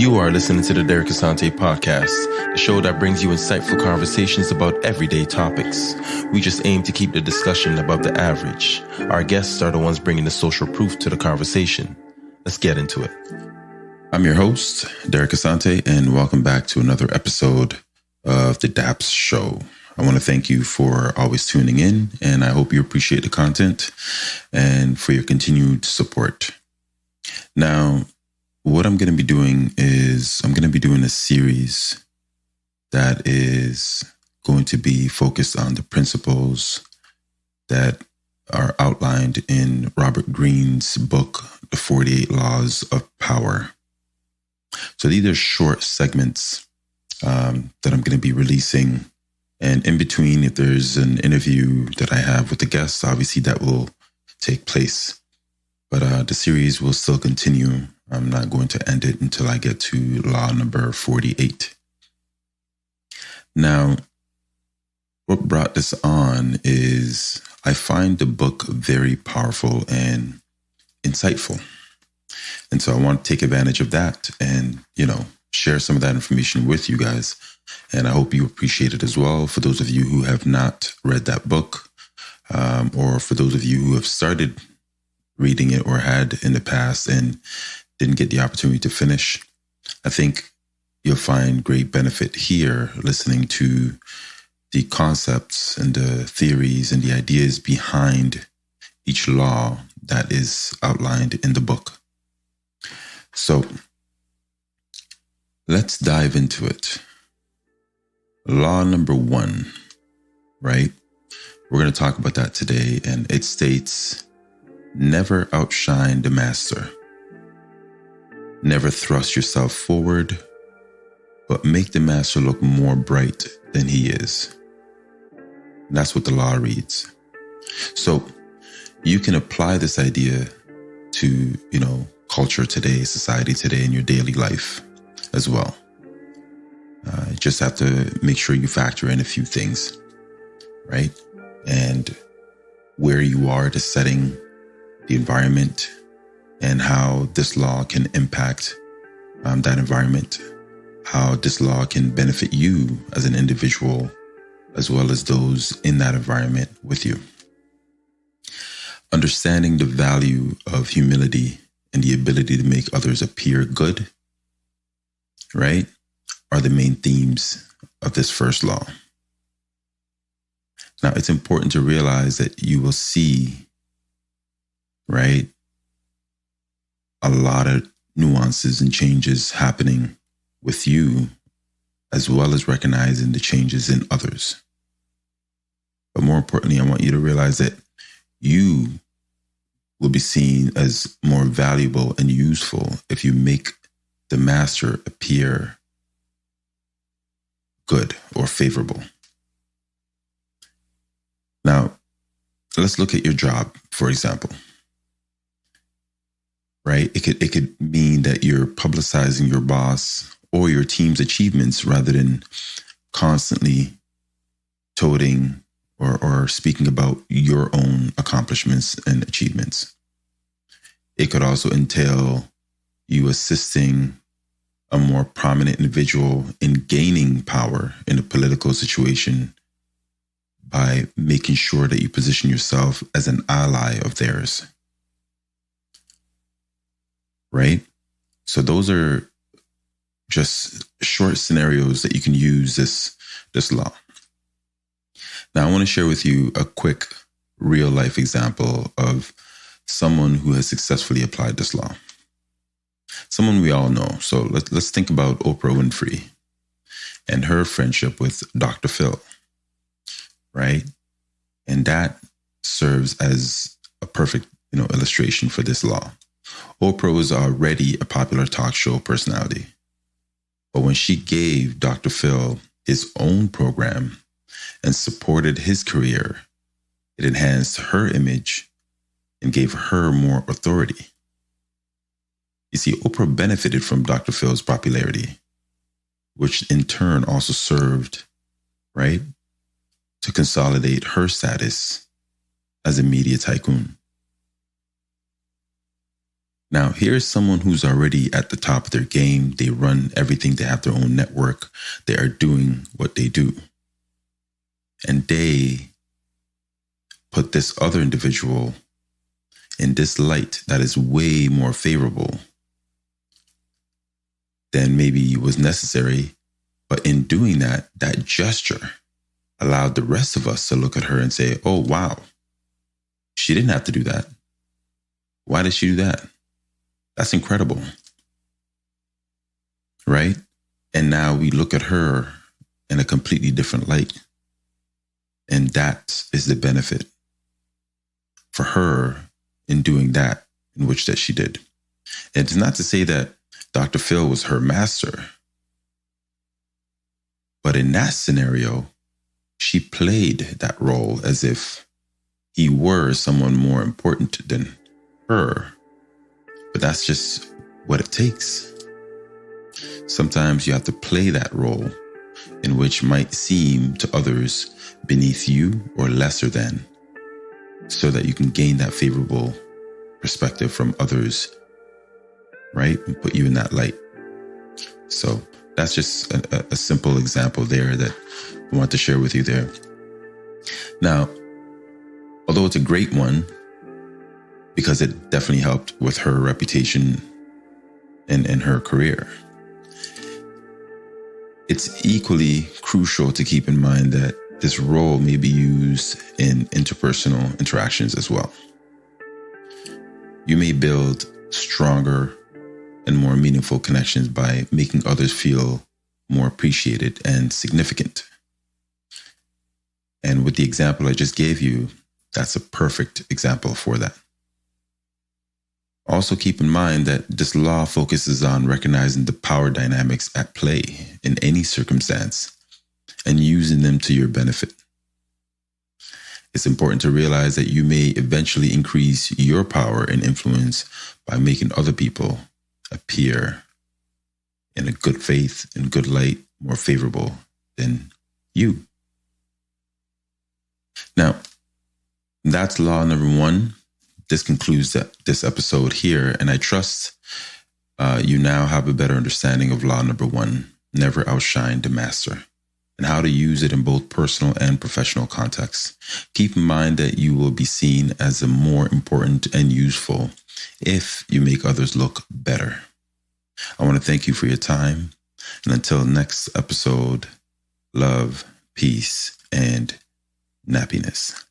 You are listening to the Derek Asante podcast, the show that brings you insightful conversations about everyday topics. We just aim to keep the discussion above the average. Our guests are the ones bringing the social proof to the conversation. Let's get into it. I'm your host, Derek Asante, and welcome back to another episode of the DAPS show. I want to thank you for always tuning in, and I hope you appreciate the content and for your continued support. Now, what I'm going to be doing is I'm going to be doing a series that is going to be focused on the principles that are outlined in Robert Greene's book, The 48 Laws of Power. So these are short segments that I'm going to be releasing. And in between, if there's an interview that I have with the guests, obviously that will take place. But the series will still continue. I'm not going to end it until I get to law number 48. Now, what brought this on is I find the book very powerful and insightful. And so I want to take advantage of that and, share some of that information with you guys. And I hope you appreciate it as well. For those of you who have not read that book, or for those of you who have started reading it or had in the past and didn't get the opportunity to finish, I think you'll find great benefit here listening to the concepts and the theories and the ideas behind each law that is outlined in the book. So let's dive into it. Law number 1, right? We're going to talk about that today. And it states, never outshine the master. Never thrust yourself forward, but make the master look more bright than he is. And that's what the law reads. So you can apply this idea to, culture today, society today, in your daily life as well. You just have to make sure you factor in a few things, right? And where you are, the setting, the environment, and how this law can impact that environment, how this law can benefit you as an individual, as well as those in that environment with you. Understanding the value of humility and the ability to make others appear good, right, are the main themes of this first law. Now, it's important to realize that you will see, right, a lot of nuances and changes happening with you, as well as recognizing the changes in others. But more importantly, I want you to realize that you will be seen as more valuable and useful if you make the master appear good or favorable. Now, let's look at your job, for example. Right? It could mean that you're publicizing your boss or your team's achievements rather than constantly toting or speaking about your own accomplishments and achievements. It could also entail you assisting a more prominent individual in gaining power in a political situation by making sure that you position yourself as an ally of theirs. Right? So those are just short scenarios that you can use this law. Now, I want to share with you a quick real life example of someone who has successfully applied this law. Someone we all know. So let's think about Oprah Winfrey and her friendship with Dr. Phil, right? And that serves as a perfect, illustration for this law. Oprah was already a popular talk show personality. But when she gave Dr. Phil his own program and supported his career, it enhanced her image and gave her more authority. You see, Oprah benefited from Dr. Phil's popularity, which in turn also served, right, to consolidate her status as a media tycoon. Now, here's someone who's already at the top of their game. They run everything. They have their own network. They are doing what they do. And they put this other individual in this light that is way more favorable than maybe was necessary. But in doing that, that gesture allowed the rest of us to look at her and say, oh, wow, she didn't have to do that. Why did she do that? That's incredible. Right? And now we look at her in a completely different light. And that is the benefit for her in doing that, in which that she did. And it's not to say that Dr. Phil was her master, but in that scenario, she played that role as if he were someone more important than her. But that's just what it takes. Sometimes you have to play that role in which might seem to others beneath you or lesser than, so that you can gain that favorable perspective from others, right? And put you in that light. So that's just a simple example there that I want to share with you there. Now, although it's a great one, because it definitely helped with her reputation and her career, it's equally crucial to keep in mind that this role may be used in interpersonal interactions as well. You may build stronger and more meaningful connections by making others feel more appreciated and significant. And with the example I just gave you, that's a perfect example for that. Also keep in mind that this law focuses on recognizing the power dynamics at play in any circumstance and using them to your benefit. It's important to realize that you may eventually increase your power and influence by making other people appear in a good faith and good light, more favorable than you. Now, that's law number 1. This concludes this episode here, and I trust you now have a better understanding of law number 1, never outshine the master, and how to use it in both personal and professional contexts. Keep in mind that you will be seen as a more important and useful if you make others look better. I want to thank you for your time, and until next episode, love, peace, and nappiness.